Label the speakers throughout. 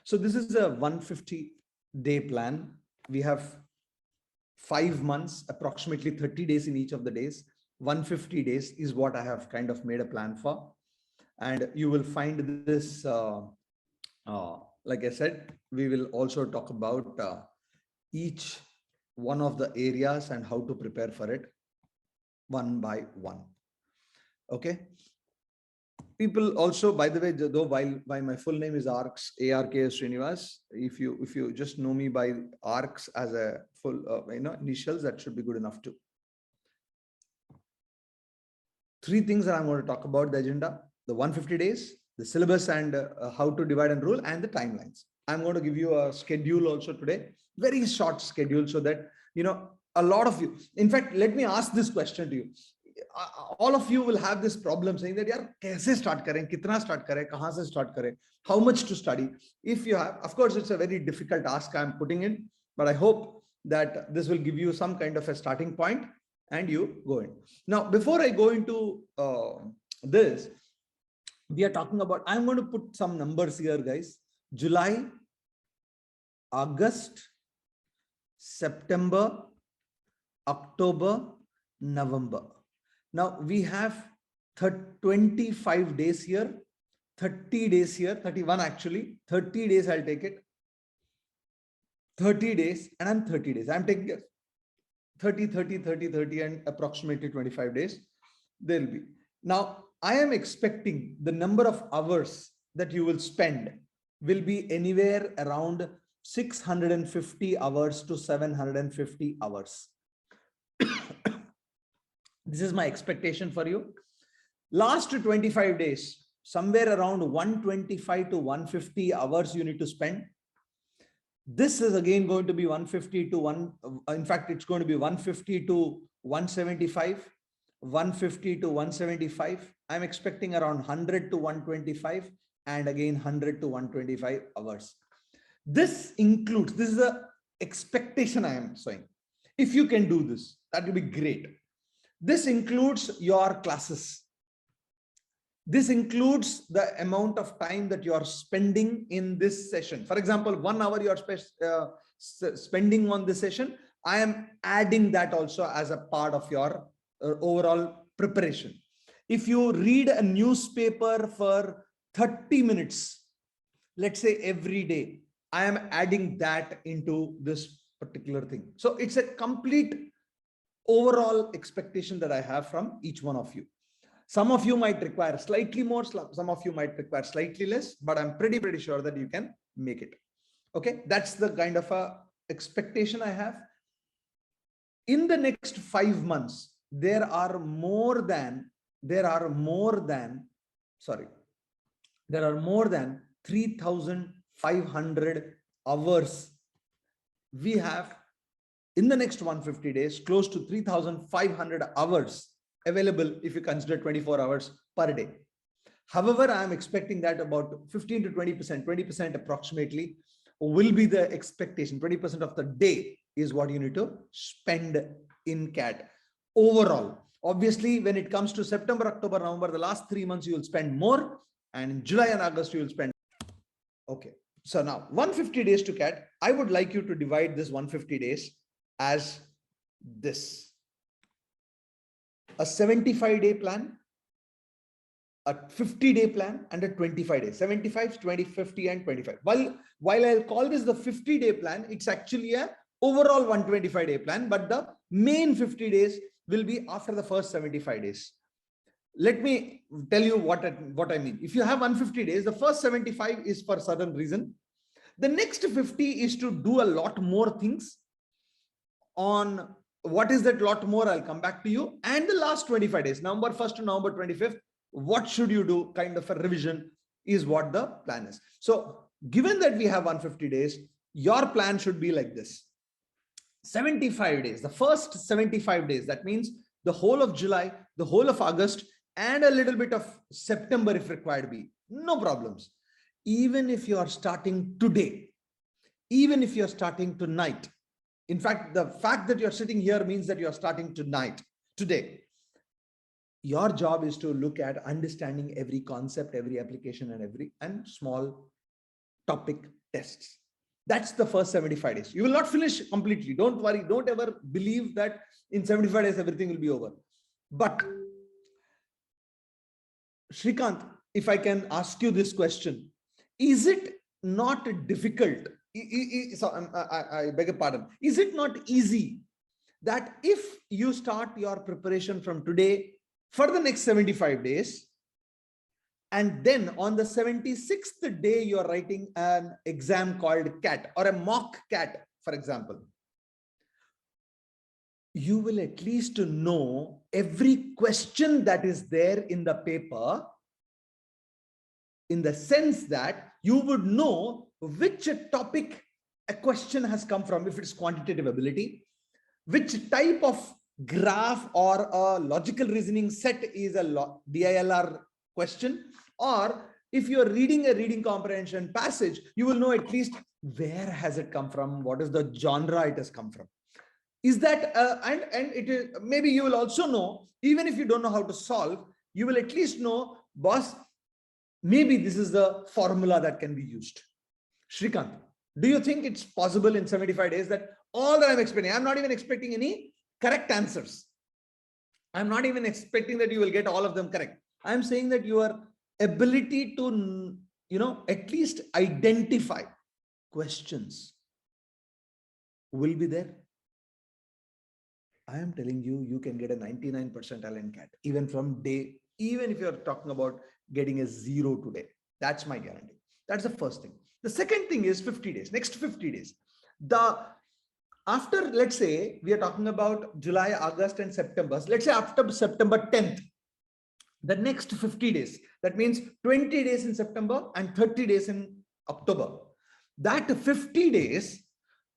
Speaker 1: So this is a 150-day plan. We have 5 months, approximately 30 days in each of the days. 150 days is what I have kind of made a plan for. And you will find this, like I said, we will also talk about each one of the areas and how to prepare for it one by one. Okay. People also, by the way, though, while my full name is ARKSS, ARKSS Srinivas, if you just know me by ARKSS as a full initials, that should be good enough too. 3 things that I'm going to talk about: the agenda, the 150 days, the syllabus, and how to divide and rule, and the timelines. I'm going to give you a schedule also today, very short schedule, so that a lot of you, in fact, let me ask this question to you. All of you will have this problem saying that, yaar, kaise start kare, kitna start kare, kahan se start kare, how much to study. If you have, of course, it's a very difficult task I'm putting in, but I hope that this will give you some kind of a starting point and you go in. Now, before I go into this, we are talking about, I'm going to put some numbers here, guys. July, August, September, October, November. Now we have 25 days here, 30 days here, 31 actually, 30 days I'll take it. 30 days and I'm 30 days. I'm taking 30 and approximately 25 days. There'll be. Now I am expecting the number of hours that you will spend will be anywhere around 650 hours to 750 hours. This is my expectation for you. Last 25 days, somewhere around 125 to 150 hours you need to spend. This is again going to be 150 to 1. In fact, it's going to be 150 to 175, 150 to 175. I'm expecting around 100 to 125 and again 100 to 125 hours. This includes, this is the expectation I am saying. If you can do this, that will be great. This includes your classes. This includes the amount of time that you are spending in this session. For example, 1 hour you are spending on this session. I am adding that also as a part of your overall preparation. If you read a newspaper for 30 minutes, let's say every day, I am adding that into this particular thing. So it's a complete overall expectation that I have from each one of you. Some of you might require slightly more, some of you might require slightly less, but I'm pretty sure that you can make it. Okay, that's the kind of a expectation I have. In the next 5 months, there are more than 3,500 hours. We have in the next 150 days, close to 3,500 hours available if you consider 24 hours per day. However, I am expecting that about 15 to 20% approximately will be the expectation. 20% of the day is what you need to spend in CAT overall. Obviously, when it comes to September, October, November, the last 3 months, you will spend more, and in July and August, you will spend. Okay. So now 150 days to CAT. I would like you to divide this 150 days as this: a 75-day plan, a 50-day plan, and a 25-day. 75, 20, 50, and 25. While I'll call this the 50-day plan, it's actually a overall 125-day plan, but the main 50 days will be after the first 75 days. Let me tell you what I mean. If you have 150 days, the first 75 is for a certain reason. The next 50 is to do a lot more things. On what is that lot more, I'll come back to you. And the last 25 days, November 1st to November 25th, what should you do? Kind of a revision is what the plan is. So given that we have 150 days, your plan should be like this: 75 days, the first 75 days, that means the whole of July, the whole of August, and a little bit of September if required be, no problems. Even if you are starting today, even if you're starting tonight, in fact, the fact that you're sitting here means that you're starting tonight, today. Your job is to look at understanding every concept, every application, and small topic tests. That's the first 75 days. You will not finish completely. Don't worry. Don't ever believe that in 75 days everything will be over. But Shrikant, if I can ask you this question, is it not difficult? I beg your pardon. Is it not easy that if you start your preparation from today for the next 75 days, and then on the 76th day, you're writing an exam called CAT or a mock CAT, for example, you will at least know every question that is there in the paper, in the sense that you would know which topic a question has come from, if it's quantitative ability, which type of graph or a logical reasoning set is a DILR question, or if you are reading a reading comprehension passage, you will know at least where has it come from, what is the genre it has come from. Is that and it is, maybe you will also know, even if you don't know how to solve, you will at least know, boss, maybe this is the formula that can be used. Shrikant, do you think it's possible in 75 days that all that I'm expecting, I'm not even expecting any correct answers. I'm not even expecting that you will get all of them correct. I'm saying that your ability to, at least identify questions will be there. I am telling you, you can get a 99 percentile in CAT, even from day, even if you're talking about getting a 0 today. That's my guarantee. That's the first thing. The second thing is 50 days, next 50 days. After, let's say, we are talking about July, August, and September. Let's say after September 10th, the next 50 days, that means 20 days in September and 30 days in October. That 50 days,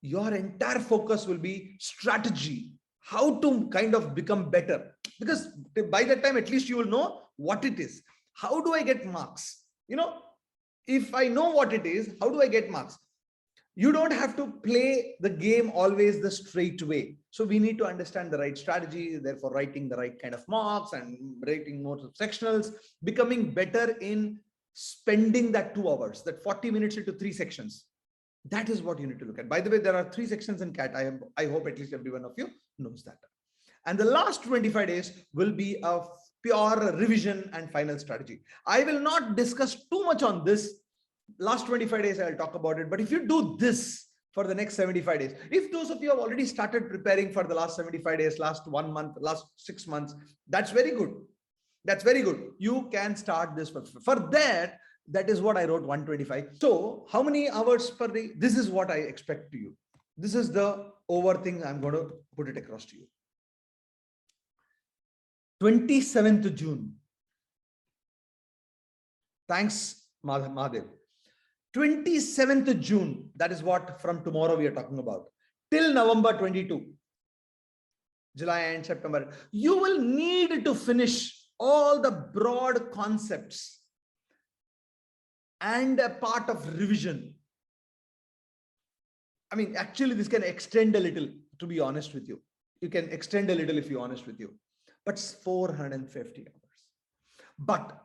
Speaker 1: your entire focus will be strategy, how to kind of become better. Because by that time, at least you will know what it is. How do I get marks? If I know what it is, how do I get marks? You don't have to play the game always the straight way. So we need to understand the right strategy, therefore writing the right kind of mocks and writing more sectionals, becoming better in spending that 2 hours, that 40 minutes into 3 sections. That is what you need to look at. By the way, there are 3 sections in CAT. I hope at least every one of you knows that. And the last 25 days will be a pure revision and final strategy. I will not discuss too much on this. Last 25 days, I'll talk about it. But if you do this for the next 75 days, if those of you have already started preparing for the last 75 days, last 1 month, last 6 months, that's very good. That's very good. You can start this. For that, that is what I wrote, 125. So how many hours per day? This is what I expect to you. This is the over thing. I'm going to put it across to you. 27th June. Thanks, Mahadev. 27th June. That is what from tomorrow we are talking about. Till November 22. July and September. You will need to finish all the broad concepts and a part of revision. I mean, actually, this can extend a little, to be honest with you. You can extend a little if you're honest with you. But 450 hours. But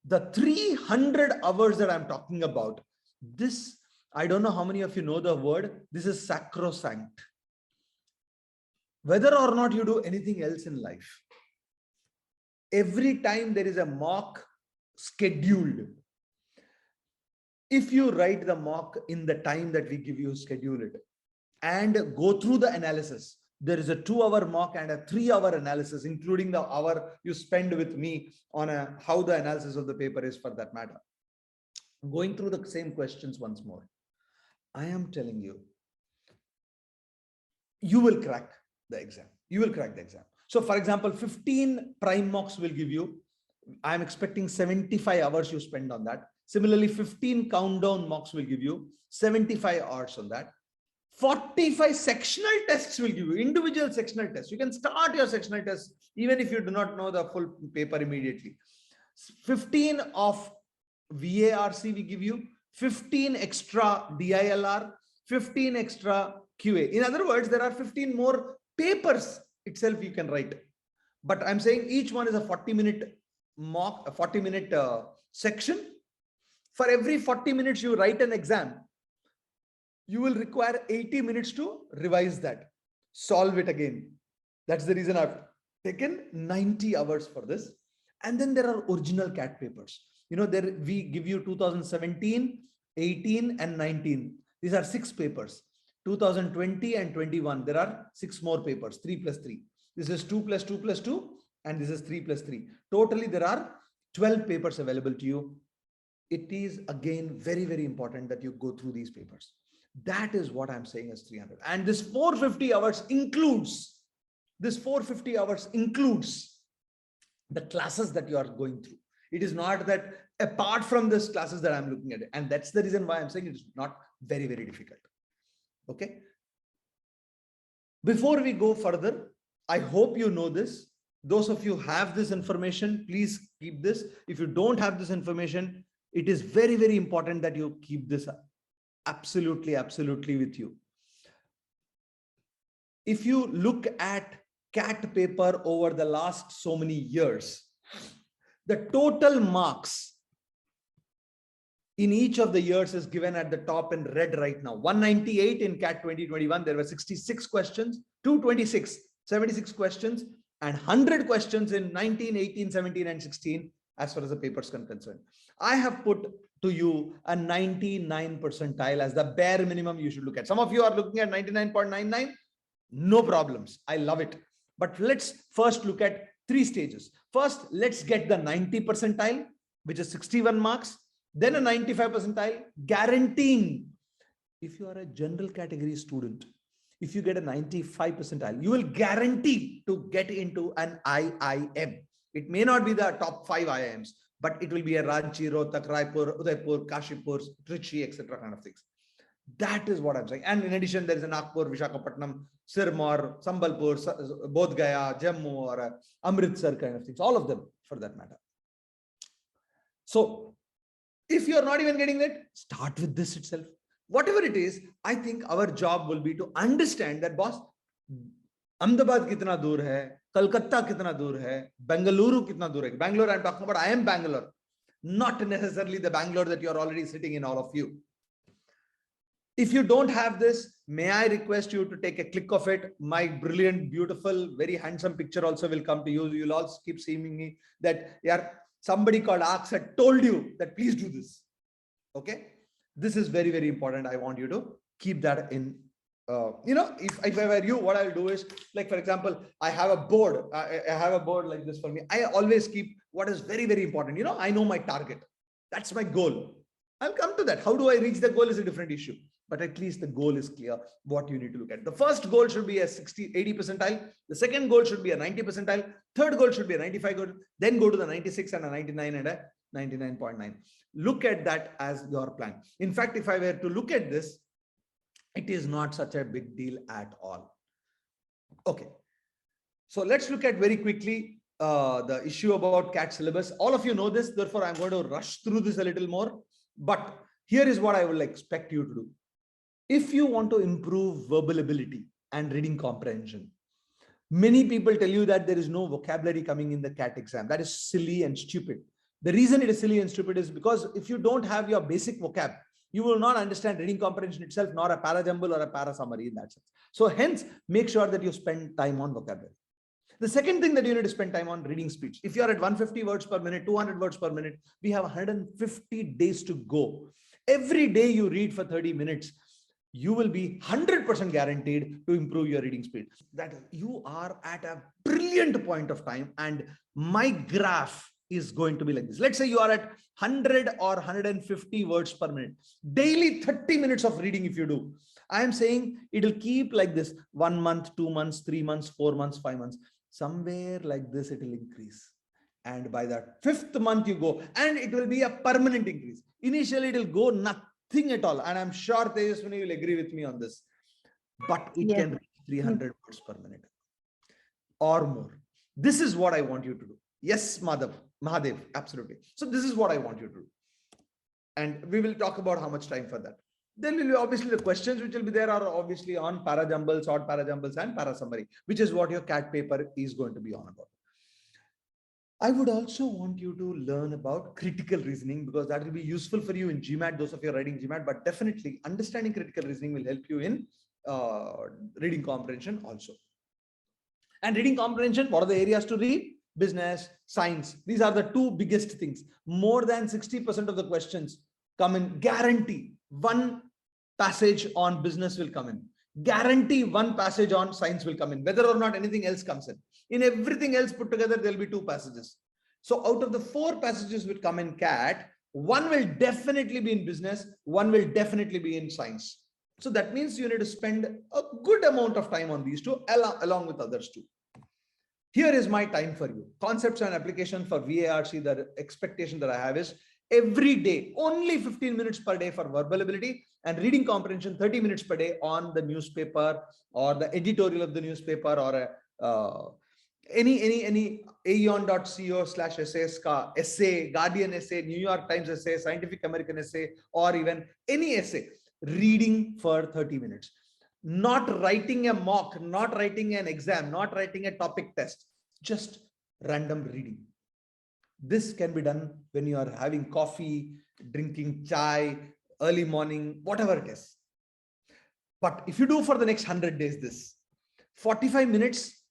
Speaker 1: the 300 hours that I'm talking about, this, I don't know how many of you know the word, this is sacrosanct. Whether or not you do anything else in life, every time there is a mock scheduled, if you write the mock in the time that we give you, schedule it, and go through the analysis, there is a 2-hour mock and a 3-hour analysis, including the hour you spend with me on how the analysis of the paper is for that matter. Going through the same questions once more. I am telling you, you will crack the exam. You will crack the exam. So for example, 15 prime mocks will give you, I'm expecting 75 hours you spend on that. Similarly, 15 countdown mocks will give you 75 hours on that. 45 sectional tests will give you, individual sectional tests. You can start your sectional tests even if you do not know the full paper immediately. 15 of VARC we give you, 15 extra DILR, 15 extra QA. In other words, there are 15 more papers itself you can write. But I'm saying each one is a 40-minute mock, a 40-minute section. For every 40 minutes you write an exam, you will require 80 minutes to revise that, solve it again. That's the reason I've taken 90 hours for this. And then there are original CAT papers. You know, there we give you 2017, 18, and 19. These are 6 papers. 2020 and 21, there are 6 more papers, 3 plus 3. This is 2 plus 2 plus 2, and this is 3 plus 3. Totally, there are 12 papers available to you. It is again very, very important that you go through these papers. That is what I'm saying as 300. And this 450 hours includes, the classes that you are going through. It is not that apart from this classes that I'm looking at it. And that's the reason why I'm saying it is not very, very difficult. Okay. Before we go further, I hope you know this. Those of you have this information, please keep this. If you don't have this information, it is very, very important that you keep this absolutely, absolutely with you. If you look at CAT paper over the last so many years, the total marks in each of the years is given at the top in red right now. 198 in CAT 2021, there were 66 questions, 226, 76 questions, and 100 questions in 19, 18, 17, and 16 as far as the papers are concerned. I have put to you a 99 percentile as the bare minimum you should look at. Some of you are looking at 99.99. No problems. I love it. But let's first look at 3 stages. First, let's get the 90 percentile, which is 61 marks. Then a 95 percentile, guaranteeing if you are a general category student, if you get a 95 percentile, you will guarantee to get into an IIM. It may not be the top 5 IIMs, but it will be a Ranchi, Rohtak, Raipur, Udaipur, Kashipur, Trichy, etc. kind of things. That is what I'm saying. And in addition, there is a Nagpur, Visakhapatnam, Sirmaur, Sambalpur, Bodh Gaya, Jammu, or Amritsar kind of things. All of them, for that matter. So, if you're not even getting that, start with this itself. Whatever it is, I think our job will be to understand that, boss, Ahmedabad kitna dur hai, Kolkata kitna dur hai, Bengaluru kitna dur hai. Bangalore, I'm talking about, I am Bangalore. Not necessarily the Bangalore that you're already sitting in, all of you. If you don't have this, may I request you to take a click of it. My brilliant, beautiful, very handsome picture also will come to you. You'll also keep seeing me that, yeah, somebody called ARKSS had told you that please do this. Okay. This is very, very important. I want you to keep that in, if I were you, what I'll do is, like, for example, I have a board. I have a board like this for me. I always keep what is very, very important. I know my target. That's my goal. I'll come to that. How do I reach the goal is a different issue. But at least the goal is clear what you need to look at. The first goal should be a 60, 80 percentile. The second goal should be a 90 percentile. Third goal should be a 95 goal. Then go to the 96 and a 99 and a 99.9. Look at that as your plan. In fact, if I were to look at this, it is not such a big deal at all. Okay. So let's look at very quickly the issue about CAT syllabus. All of you know this, therefore I'm going to rush through this a little more. But here is what I will expect you to do. If you want to improve verbal ability and reading comprehension, many people tell you that there is no vocabulary coming in the CAT exam. That is silly and stupid. The reason it is silly and stupid is because if you don't have your basic vocab, you will not understand reading comprehension itself, nor a para-jumble or a para-summary in that sense. So hence, make sure that you spend time on vocabulary. The second thing that you need to spend time on, reading speech. If you are at 150 words per minute, 200 words per minute, we have 150 days to go. Every day you read for 30 minutes, you will be 100% guaranteed to improve your reading speed. That you are at a brilliant point of time, and my graph is going to be like this. Let's say you are at 100 or 150 words per minute. Daily 30 minutes of reading if you do. I am saying it'll keep like this 1 month, 2 months, 3 months, 4 months, 5 months. Somewhere like this, it will increase. And by the 5th month you go, and it will be a permanent increase. Initially, it will go nothing at all. And I'm sure Tejaswini will agree with me on this. But it can reach 300 words per minute or more. This is what I want you to do. Yes, Mahadev, absolutely. So this is what I want you to do. And we will talk about how much time for that. Then will be obviously the questions which will be there are obviously on para-jumbles, short para-jumbles, and para-summary, which is what your CAT paper is going to be on about. I would also want you to learn about critical reasoning, because that will be useful for you in GMAT, those of you writing GMAT, but definitely understanding critical reasoning will help you in reading comprehension also. And reading comprehension, what are the areas to read? Business, science. These are the two biggest things. More than 60% of the questions come in. Guarantee one passage on business will come in. Guarantee one passage on science will come in, whether or not anything else comes in. In everything else put together, there will be two passages. So out of the four passages which come in CAT, one will definitely be in business, one will definitely be in science. So that means you need to spend a good amount of time on these two along with others too. Here is my time for you. Concepts and application for VARC, the expectation that I have is every day, only 15 minutes per day for verbal ability, and reading comprehension 30 minutes per day on the newspaper or the editorial of the newspaper, or any aeon.co/essays ka essay, Guardian essay, New York Times essay, Scientific American essay, or even any essay, reading for 30 minutes. Not writing a mock, not writing an exam, not writing a topic test, just random reading. This can be done when you are having coffee, drinking chai, early morning, whatever it is. But if you do for the next 100 days, this 45 minutes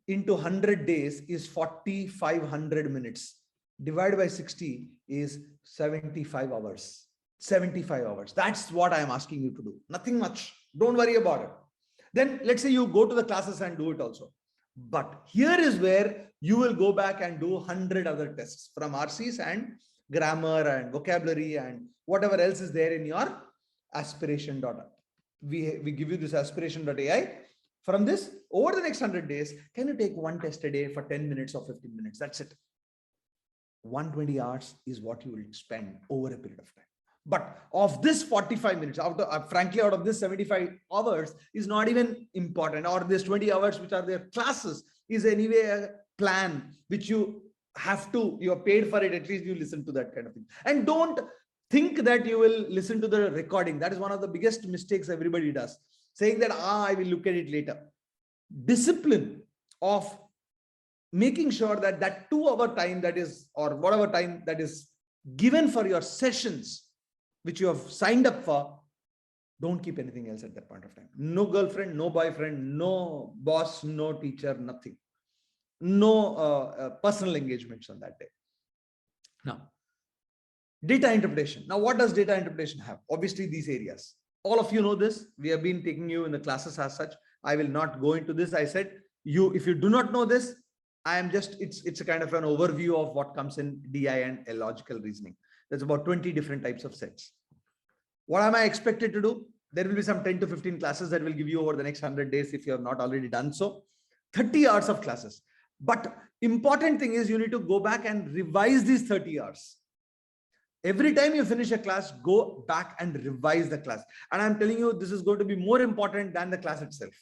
Speaker 1: into 100 days is 4,500 minutes. Divided by 60 is 75 hours. 75 hours. That's what I'm asking you to do. Nothing much. Don't worry about it. Then let's say you go to the classes and do it also. But here is where you will go back and do 100 other tests from RCs and grammar and vocabulary and whatever else is there in your aspiration.ai. We give you this aspiration.ai. From this, over the next 100 days, can you take one test a day for 10 minutes or 15 minutes? That's it. 120 hours is what you will spend over a period of time. But of this 45 minutes, frankly, out of this 75 hours is not even important, or this 20 hours, which are their classes, is anyway a plan which you have to, you're paid for it, at least you listen to that kind of thing. And don't think that you will listen to the recording. That is one of the biggest mistakes everybody does, saying that, I will look at it later. Discipline of making sure that that 2-hour time that is, or whatever time that is given for your sessions, which you have signed up for, don't keep anything else at that point of time. No girlfriend, no boyfriend, no boss, no teacher, nothing. No personal engagements on that day. Now, data interpretation. Now, what does data interpretation have? Obviously, these areas. All of you know this. We have been taking you in the classes as such. I will not go into this. I said, if you do not know this, I am just, it's a kind of an overview of what comes in DI and logical reasoning. There's about 20 different types of sets. What am I expected to do? There will be some 10 to 15 classes that will give you over the next 100 days if you have not already done so. 30 hours of classes. But important thing is you need to go back and revise these 30 hours. Every time you finish a class, go back and revise the class. And I'm telling you, this is going to be more important than the class itself.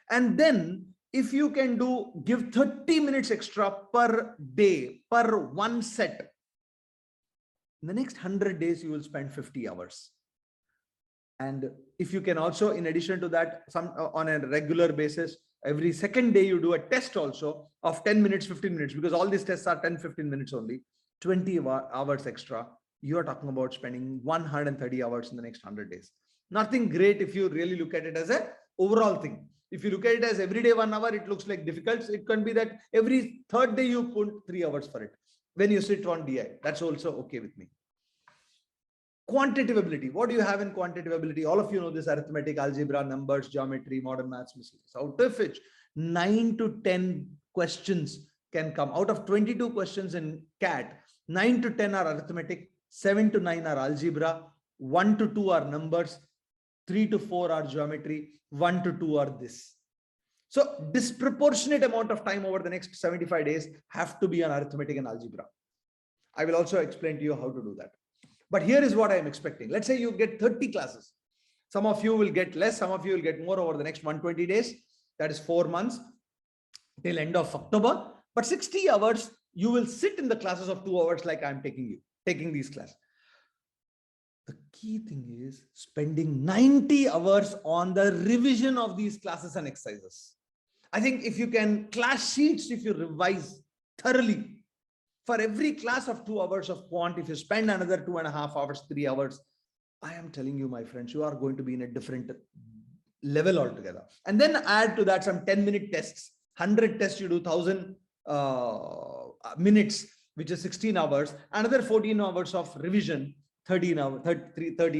Speaker 1: And then if you can give 30 minutes extra per day, per one set, in the next 100 days, you will spend 50 hours. And if you can also, in addition to that, on a regular basis, every second day you do a test also of 10 minutes, 15 minutes, because all these tests are 10, 15 minutes only, 20 hours extra. You are talking about spending 130 hours in the next 100 days. Nothing great if you really look at it as an overall thing. If you look at it as every day 1 hour, it looks like difficult. It can be that every third day you put 3 hours for it. When you sit on DI, that's also okay with me. Quantitative ability. What do you have in quantitative ability? All of you know this: arithmetic, algebra, numbers, geometry, modern maths, miscellaneous. Out of which 9 to 10 questions can come. Out of 22 questions in CAT, 9 to 10 are arithmetic, 7 to 9 are algebra, 1 to 2 are numbers, 3 to 4 are geometry, 1 to 2 are this. So disproportionate amount of time over the next 75 days have to be on arithmetic and algebra. I will also explain to you how to do that. But here is what I am expecting. Let's say you get 30 classes. Some of you will get less, some of you will get more over the next 120 days. That is 4 months till end of October. But 60 hours, you will sit in the classes of 2 hours like I'm taking these classes. The key thing is spending 90 hours on the revision of these classes and exercises. I think if you can, class sheets, if you revise thoroughly, For every class of 2 hours of quant, if you spend another 2.5 hours, 3 hours, I am telling you, my friends, you are going to be in a different level altogether. And then add to that some 10-minute tests. 100 tests, you do 1,000 minutes, which is 16 hours. Another 14 hours of revision, 30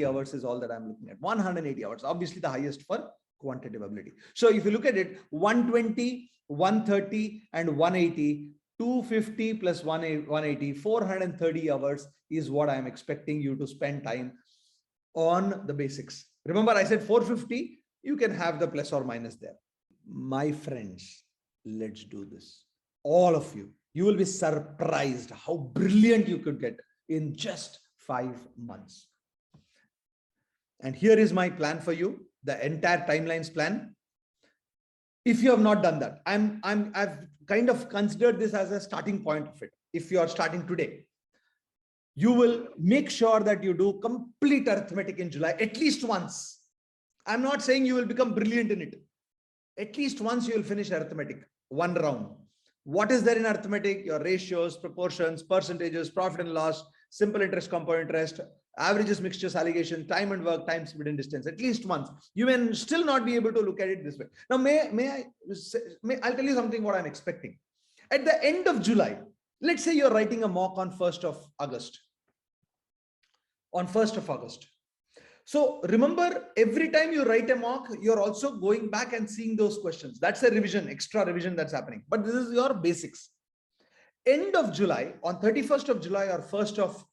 Speaker 1: hours is all that I'm looking at. 180 hours, obviously the highest for quantitative ability. So if you look at it, 120, 130, and 180, 250 plus 180, 430 hours is what I'm expecting you to spend time on the basics. Remember, I said 450, you can have the plus or minus there. My friends, let's do this. All of you, you will be surprised how brilliant you could get in just 5 months. And here is my plan for you, the entire timelines plan. If you have not done that, I've kind of considered this as a starting point of it. If you are starting today, you will make sure that you do complete arithmetic in July at least once. I'm not saying you will become brilliant in it. At least once you will finish arithmetic, one round. What is there in arithmetic? Your ratios, proportions, percentages, profit and loss, simple interest, compound interest, averages, mixtures, allocation, time and work, time, speed and distance. At least once. You may still not be able to look at it this way. Now, I'll tell you something what I'm expecting. At the end of July, let's say you're writing a mock on 1st of August. On 1st of August. So remember, every time you write a mock, you're also going back and seeing those questions. That's a revision, extra revision that's happening. But this is your basics. End of July, on 31st of July or 1st of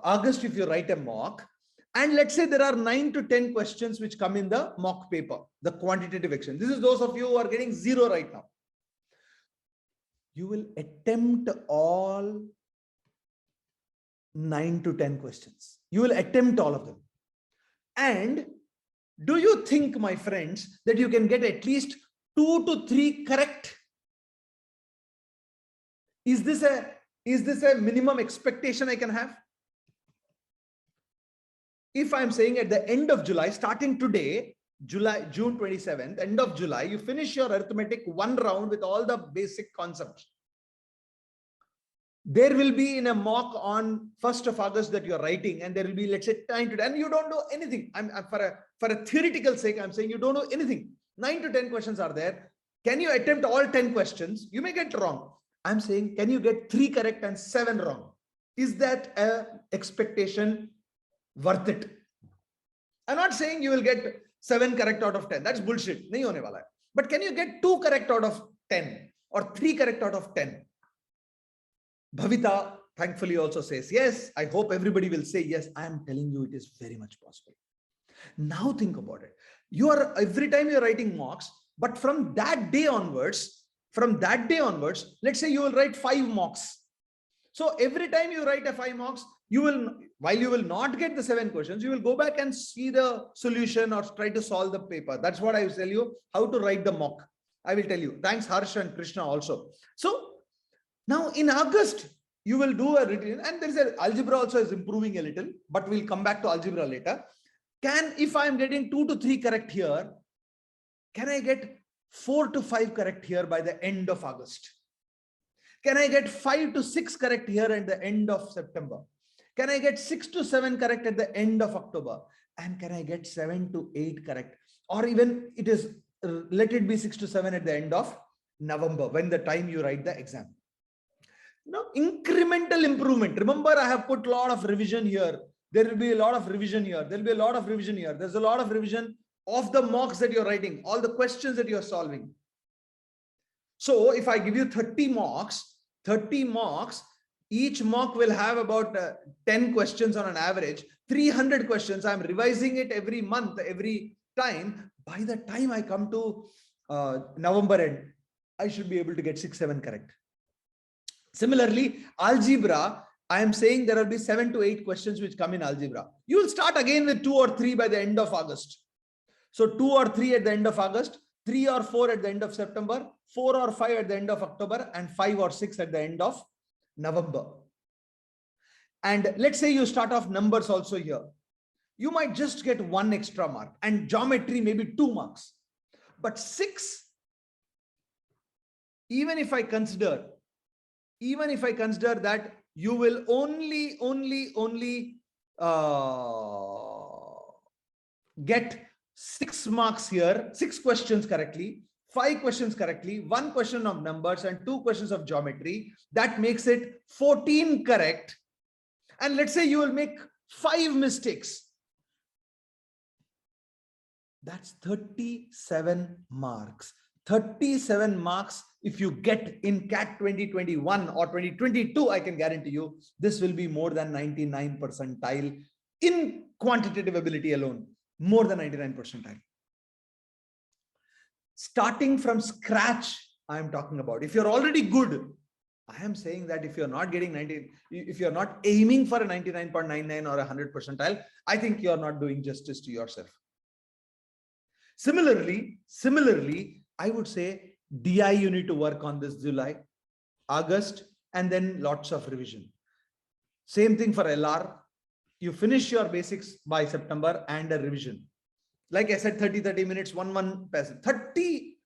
Speaker 1: August, if you write a mock, and let's say there are 9 to 10 questions which come in the mock paper, the quantitative action. This is those of you who are getting 0 right now. You will attempt all 9 to 10 questions. You will attempt all of them. And do you think, my friends, that you can get at least 2 to 3 correct? Is this a minimum expectation I can have? If I'm saying at the end of July, starting today, June 27th, end of July, you finish your arithmetic one round with all the basic concepts. There will be in a mock on 1st of August that you're writing, and there will be, let's say, 9 to 10, and you don't know anything. For a theoretical sake, I'm saying you don't know anything. 9 to 10 questions are there. Can you attempt all 10 questions? You may get wrong. I'm saying, can you get 3 correct and 7 wrong? Is that a expectation worth it? I'm not saying you will get 7 correct out of 10. That's bullshit. Nahi hone wala hai. But can you get 2 correct out of 10 or 3 correct out of 10? Bhavita thankfully also says yes. I hope everybody will say yes. I am telling you, it is very much possible. Now think about it. Every time you're writing mocks, but from that day onwards, let's say you will write 5 mocks. So every time you write a 5 mocks, while you will not get the 7 questions, you will go back and see the solution or try to solve the paper. That's what I will tell you, how to write the mock. I will tell you. Thanks, Harsh and Krishna also. So now in August, you will do a written, and there is algebra also is improving a little, but we'll come back to algebra later. If I'm getting 2 to 3 correct here, can I get 4 to 5 correct here by the end of August? Can I get 5 to 6 correct here at the end of September? Can I get 6 to 7 correct at the end of October? And can I get 7 to 8 correct? Or even let it be 6 to 7 at the end of November, when the time you write the exam. Now, incremental improvement. Remember, I have put a lot of revision here. There will be a lot of revision here. There will be a lot of revision here. There's a lot of revision of the mocks that you're writing, all the questions that you're solving. So if I give you 30 mocks, each mock will have about 10 questions on an average, 300 questions. I'm revising it every month, every time. By the time I come to November end, I should be able to get 6-7 correct. Similarly, algebra, I am saying there will be 7 to 8 questions which come in algebra. You will start again with 2 or 3 by the end of August. So 2 or 3 at the end of August, 3 or 4 at the end of September, 4 or 5 at the end of October, and 5 or 6 at the end of November. And let's say you start off numbers also here. You might just get 1 extra mark, and geometry maybe 2 marks. But 6, even if I consider even if I consider that you will only get 6 marks here, 6 questions correctly, 5 questions correctly, 1 question of numbers and 2 questions of geometry. That makes it 14 correct. And let's say you will make 5 mistakes. That's 37 marks. 37 marks. If you get in CAT 2021 or 2022, I can guarantee you, this will be more than 99 percentile in quantitative ability alone. More than 99 percentile. Starting from scratch, I am talking about. If you're already good, I am saying that if you're not getting 90, if you're not aiming for a 99.99 or 100 percentile, I think you're not doing justice to yourself. Similarly, I would say DI you need to work on this July, August, and then lots of revision. Same thing for LR. You finish your basics by September and a revision. Like I said, 30 minutes, one passage. 30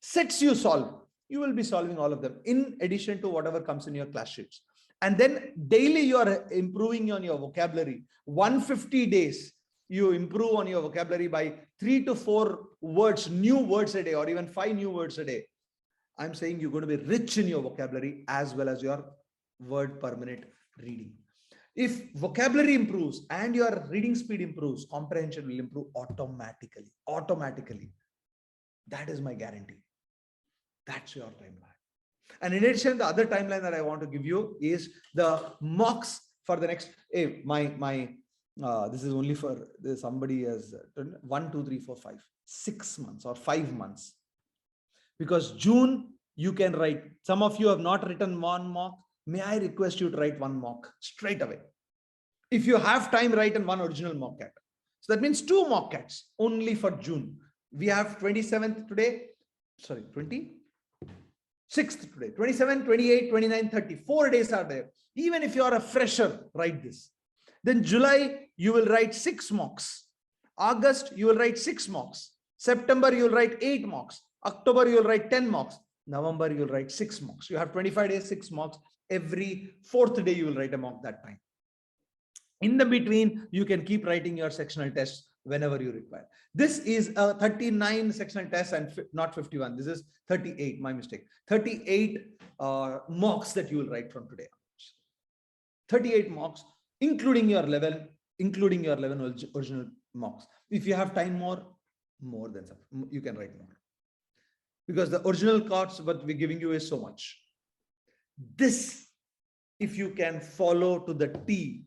Speaker 1: sets you solve. You will be solving all of them in addition to whatever comes in your class sheets. And then daily you are improving on your vocabulary. 150 days. You improve on your vocabulary by 3 to 4 words, new words a day, or even 5 new words a day. I'm saying you're going to be rich in your vocabulary as well as your word per minute reading. If vocabulary improves and your reading speed improves, comprehension will improve automatically. Automatically. That is my guarantee. That's your timeline. And in addition, the other timeline that I want to give you is the mocks for the next, this is only for somebody has 1, 2, 3, 4, 5, 6 months or 5 months. Because June, you can write. Some of you have not written one mock. May I request you to write one mock straight away? If you have time, write in one original mock CAT. So that means 2 mock CATs only for June. We have 27th today. Sorry, 26th today. 27, 28, 29, 30. 4 days are there. Even if you are a fresher, write this. Then July, you will write 6 mocks. August, you will write 6 mocks. September, you will write 8 mocks. October, you will write 10 mocks. November, you will write 6 mocks. You have 25 days, 6 mocks. Every 4th day, you will write a mock that time. In the between, you can keep writing your sectional tests whenever you require. This is a 39 sectional tests and not 51. This is 38, my mistake. 38 mocks that you will write from today. 38 mocks, including your 11 original mocks. If you have time more than some, you can write more. Because the original cards what we're giving you is so much. This, if you can follow to the T,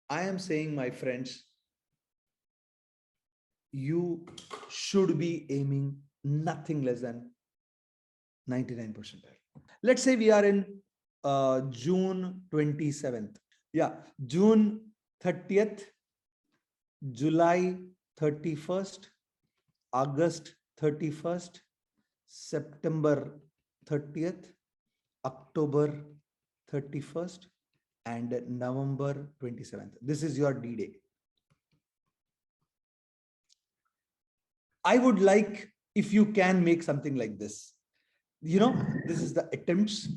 Speaker 1: I am saying, my friends, you should be aiming nothing less than 99 percentile. Let's say we are in June 27th. Yeah, June 30th, July 31st, August 31st, September 30th, October 31st, and November 27th. This is your D-Day. I would like if you can make something like this. You know, this is the attempts.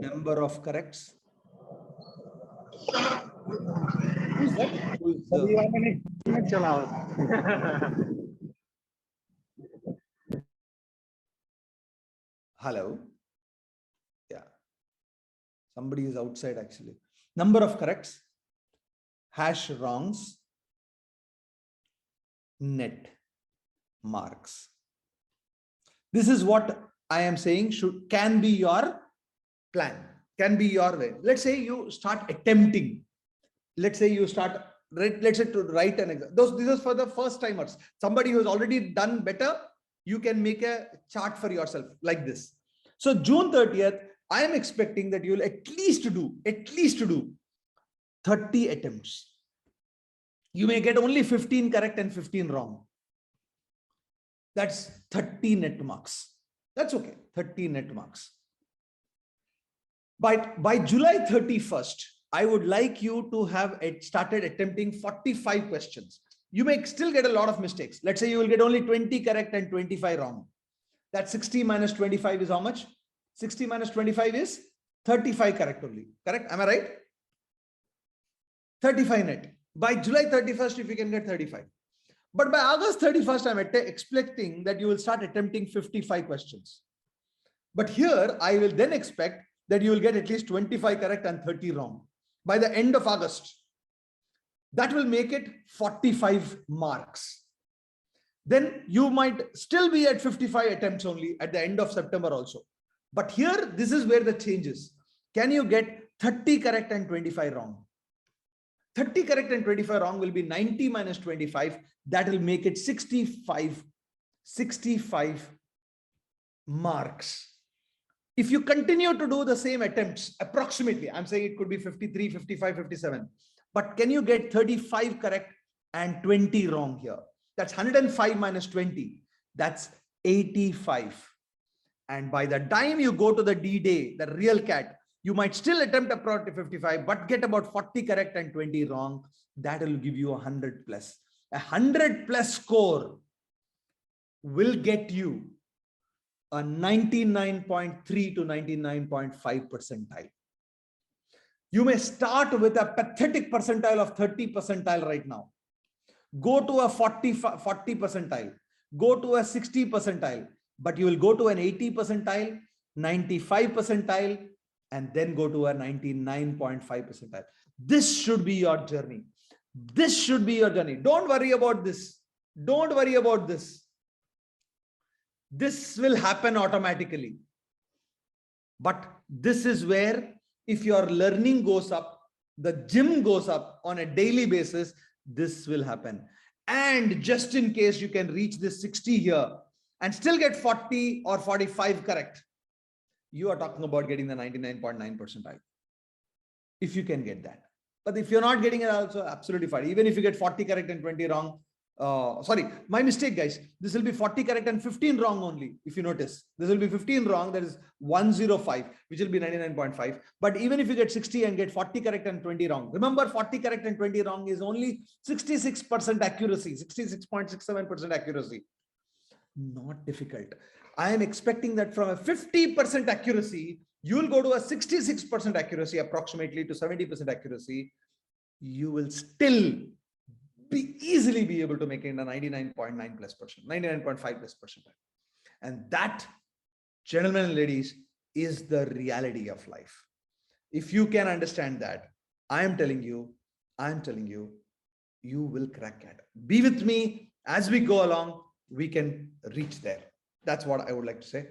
Speaker 1: Number of corrects. Who's that? Who's Hello. Yeah. Somebody is outside actually. Number of corrects, hash wrongs, net marks. This is what I am saying can be your plan, can be your way. Let's say you start attempting. Let's say you start, let's say to write an exam. This is for the first timers. Somebody who has already done better, you can make a chart for yourself like this. So June 30th, I am expecting that you will at least do 30 attempts. You may get only 15 correct and 15 wrong. That's 30 net marks. That's okay, 30 net marks. By July 31st, I would like you to have started attempting 45 questions. you may still get a lot of mistakes. Let's say you will get only 20 correct and 25 wrong. That 60 minus 25 is how much? 60 minus 25 is 35 correct only. Correct? Am I right? 35 net. By July 31st, if you can get 35. But by August 31st, I'm expecting that you will start attempting 55 questions. But here, I will then expect that you will get at least 25 correct and 30 wrong by the end of August. That will make it 45 marks. Then you might still be at 55 attempts only at the end of September also. But here, this is where the change is. Can you get 30 correct and 25 wrong? 30 correct and 25 wrong will be 90 minus 25. That will make it 65 marks. If you continue to do the same attempts, approximately, I'm saying it could be 53, 55, 57. But can you get 35 correct and 20 wrong here? That's 105 minus 20. That's 85. And by the time you go to the D-Day, the real CAT, you might still attempt approximately 55, but get about 40 correct and 20 wrong. That will give you 100 plus. 100 plus score will get you a 99.3 to 99.5 percentile. You may start with a pathetic percentile of 30 percentile right now. Go to a 40 percentile. Go to a 60 percentile. But you will go to an 80 percentile, 95 percentile, and then go to a 99.5 percentile. This should be your journey. This should be your journey. Don't worry about this. Don't worry about this. This will happen automatically. But this is where, if your learning goes up, the gym goes up on a daily basis, this will happen. And just in case you can reach this 60 here and still get 40 or 45 correct, you are talking about getting the 99.9 percentile. If you can get that. But if you're not getting it also, absolutely fine. Even if you get 40 correct and 20 wrong, sorry, my mistake, guys. This will be 40 correct and 15 wrong only. If you notice, this will be 15 wrong. That is 105, which will be 99.5. But even if you get 60 and get 40 correct and 20 wrong, remember 40 correct and 20 wrong is only 66% accuracy, 66.67% accuracy. Not difficult. I am expecting that from a 50% accuracy, you will go to a 66% accuracy, approximately to 70% accuracy. You will still easily be able to make it a 99.9 plus percent, 99.5 plus percent. And that, gentlemen and ladies, is the reality of life. If you can understand that, I am telling you, you will crack it. Be with me as we go along. We can reach there. That's what I would like to say.